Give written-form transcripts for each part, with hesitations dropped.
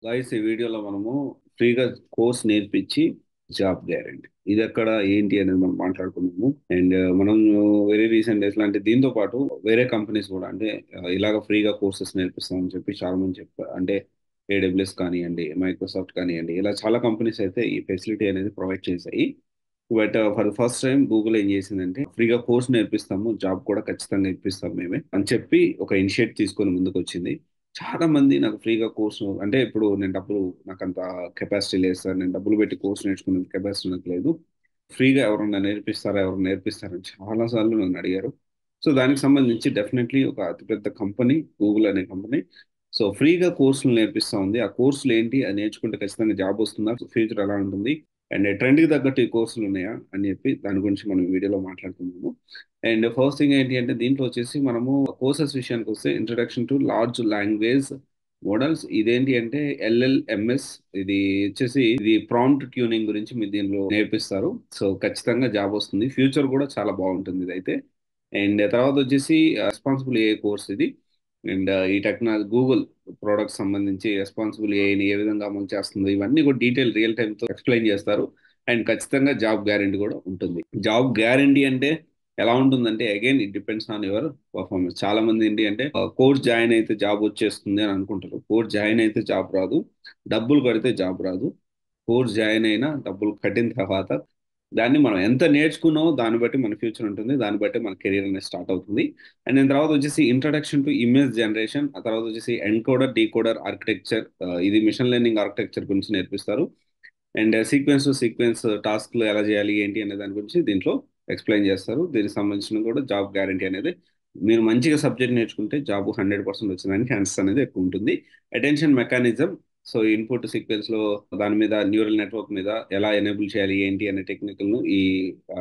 Guys ఈ వీడియోలో మనము ఫ్రీగా కోర్స్ నేర్పించి జాబ్ గ్యారంటీ ఇది ఎక్కడ ఏంటి అనేది మనం మాట్లాడుకున్నాము. అండ్ మనం వెరీ రీసెంట్ డేస్ అంటే దీంతో పాటు వేరే కంపెనీస్ కూడా అంటే ఇలాగ ఫ్రీగా కోర్సెస్ నేర్పిస్తామని చెప్పి చాలా మంది చెప్పారు. అంటే ఏడబ్ల్యూఎస్ కానివ్వండి, మైక్రోసాఫ్ట్ కానివ్వండి, ఇలా చాలా కంపెనీస్ అయితే ఈ ఫెసిలిటీ అనేది ప్రొవైడ్ చేశాయి. But for first time Google ఏం చేసిందంటే ఫ్రీగా కోర్స్ నేర్పిస్తాము, జాబ్ కూడా ఖచ్చితంగా ఇప్పిస్తాం మేమే అని చెప్పి ఒక ఇనిషియేట్ తీసుకొని ముందుకు వచ్చింది. చాలా మంది నాకు ఫ్రీగా కోర్సు అంటే ఇప్పుడు నేను డబ్బులు నాకు అంత కెపాసిటీ లేదు సార్, నేను డబ్బులు పెట్టి కోర్స్ నేర్చుకునే కెపాసిటీ నాకు లేదు, ఫ్రీగా ఎవరన్నా నేర్పిస్తారా, ఎవరు నేర్పిస్తారని చాలా సార్లు నన్ను అడిగారు. సో దానికి సంబంధించి డెఫినెట్లీ ఒక అతిపెద్ద కంపెనీ గూగుల్ అనే కంపెనీ సో ఫ్రీగా కోర్సులు నేర్పిస్తా ఉంది. ఆ కోర్సులు ఏంటి, అది నేర్చుకుంటే ఖచ్చితంగా జాబ్ వస్తుందా, ఫ్యూచర్ ఎలా ఉంటుంది, అండ్ ట్రెండ్కి తగ్గట్టు ఈ కోర్సులు ఉన్నాయా అని చెప్పి దాని గురించి మనం ఈ వీడియోలో మాట్లాడుకుందాము. అండ్ ఫస్ట్ థింగ్ ఏంటి అంటే దీంట్లో వచ్చేసి మనము కోర్సెస్ విషయానికి వస్తే introduction to large language models, ఇదేంటి అంటే ఎల్ఎల్ఎంఎస్, ఇది వచ్చేసి ఇది ప్రాంప్ట్ ట్యూనింగ్ గురించి మీరు దీనిలో నేర్పిస్తారు. సో ఖచ్చితంగా జాబ్ వస్తుంది, ఫ్యూచర్ కూడా చాలా బాగుంటుంది ఇది అయితే. అండ్ తర్వాత వచ్చేసి రెస్పాన్సిబుల్ ఏఐ కోర్స్ ఇది. అండ్ ఈ టెక్నాలజీ గూగుల్ ప్రోడక్ట్స్ సంబంధించి రెస్పాన్సిబుల్ ఏఐని ఏ విధంగా అమలు చేస్తుందో ఇవన్నీ కూడా డీటెయిల్ రియల్ టైమ్తో ఎక్స్ప్లెయిన్ చేస్తారు. అండ్ ఖచ్చితంగా జాబ్ గ్యారంటీ కూడా ఉంటుంది. జాబ్ గ్యారంటీ అంటే ఎలా ఉంటుందంటే again it depends on your performance. చాలా మంది ఏంటి అంటే కోర్స్ జాయిన్ అయితే జాబ్ వచ్చేస్తుంది అని అనుకుంటారు. కోర్స్ జాయిన్ అయితే జాబ్ రాదు, డబ్బులు కడితే జాబ్ రాదు. కోర్స్ జాయిన్ అయినా డబ్బులు కట్టిన తర్వాత దాన్ని మనం ఎంత నేర్చుకున్నామో దాన్ని బట్టి మన ఫ్యూచర్ ఉంటుంది, దాన్ని బట్టి మన కెరీర్ అనేది స్టార్ట్ అవుతుంది. అండ్ దాని తర్వాత వచ్చేసి ఇంట్రడక్షన్ టు ఇమేజ్ జనరేషన్, ఆ తర్వాత వచ్చేసి ఎన్కోడర్ డీకోడర్ ఆర్కిటెక్చర్, ఇది మిషన్ లెర్నింగ్ ఆర్కిటెక్చర్ గురించి నేర్పిస్తారు. అండ్ సీక్వెన్స్ టు సీక్వెన్స్ టాస్క్లు ఎలా చేయాలి ఏంటి అనే దాని గురించి దీంట్లో ఎక్స్ప్లెయిన్ చేస్తారు. దీనికి సంబంధించిన కూడా జాబ్ గ్యారంటీ అనేది, మీరు మంచిగా సబ్జెక్ట్ నేర్చుకుంటే జాబ్ 100% వచ్చేదానికి ఛాన్సెస్ అనేది ఎక్కువ ఉంటుంది. Attention mechanism, so input sequence లో దాని మీద న్యూరల్ నెట్వర్క్ మీద ఎలా ఎనేబుల్ చేయాలి ఏంటి అనే టెక్నికల్ ను ఈ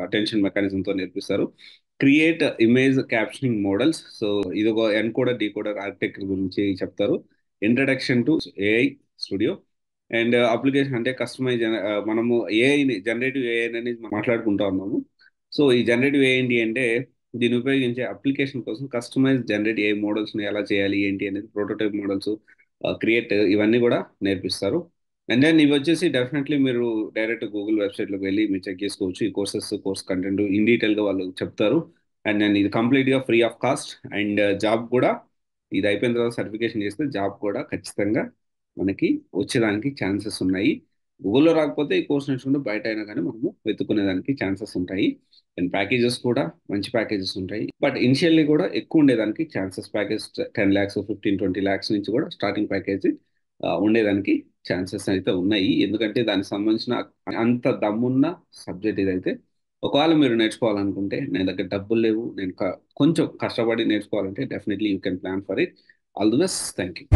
అటెన్షన్ మెకానిజం తో నేర్పిస్తారు. Create image captioning models, so ఇది ఒక ఎన్కోడర్ డీకోడర్ ఆర్కిటెక్చర్ గురించి చెప్తారు. Introduction to AI studio and application అంటే కస్టమైజ్, మనము ఏఐని జనరేటివ్ ఏఐ అనేది మాట్లాడుకుంటా ఉన్నాము. సో ఈ జనరేటివ్ ఏఐ ఏంటి అంటే దీన్ని ఉపయోగించే అప్లికేషన్ కోసం కస్టమైజ్ జనరేట్ ఏఐ మోడల్స్ని ఎలా చేయాలి ఏంటి అనేది ప్రోటోటైప్ మోడల్స్ క్రియేట్ ఇవన్నీ కూడా నేర్పిస్తారు. అండ్ దెన్ ఇవి వచ్చేసి డెఫినెట్లీ మీరు డైరెక్ట్ గూగుల్ వెబ్సైట్లోకి వెళ్ళి మీరు చెక్ చేసుకోవచ్చు. ఈ కోర్సెస్ కోర్స్ కంటెంట్ ఇన్ డీటెయిల్గా వాళ్ళు చెప్తారు. అండ్ నేను ఇది కంప్లీట్గా free of cost. And job కూడా ఇది అయిపోయిన తర్వాత సర్టిఫికేషన్ చేస్తే జాబ్ కూడా ఖచ్చితంగా మనకి వచ్చేదానికి ఛాన్సెస్ ఉన్నాయి. గూగుల్లో రాకపోతే ఈ కోర్స్ నేర్చుకుంటే బయట అయినా కానీ మనము వెతుక్కునేదానికి ఛాన్సెస్ ఉంటాయి. అండ్ ప్యాకేజెస్ కూడా మంచి ప్యాకేజెస్ ఉంటాయి. బట్ ఇనిషియల్లీ కూడా ఎక్కువ ఉండేదానికి ఛాన్సెస్, ప్యాకేజ్ 10 lakhs 15-20 lakhs నుంచి కూడా స్టార్టింగ్ ప్యాకేజ్ ఉండేదానికి ఛాన్సెస్ అయితే ఉన్నాయి. ఎందుకంటే దానికి సంబంధించిన అంత దమ్మున్న సబ్జెక్ట్ ఇదైతే. ఒకవేళ మీరు నేర్చుకోవాలనుకుంటే, నేను దగ్గర డబ్బులు లేవు, నేను కొంచెం కష్టపడి నేర్చుకోవాలంటే definitely you can plan for it. All the best, thank you.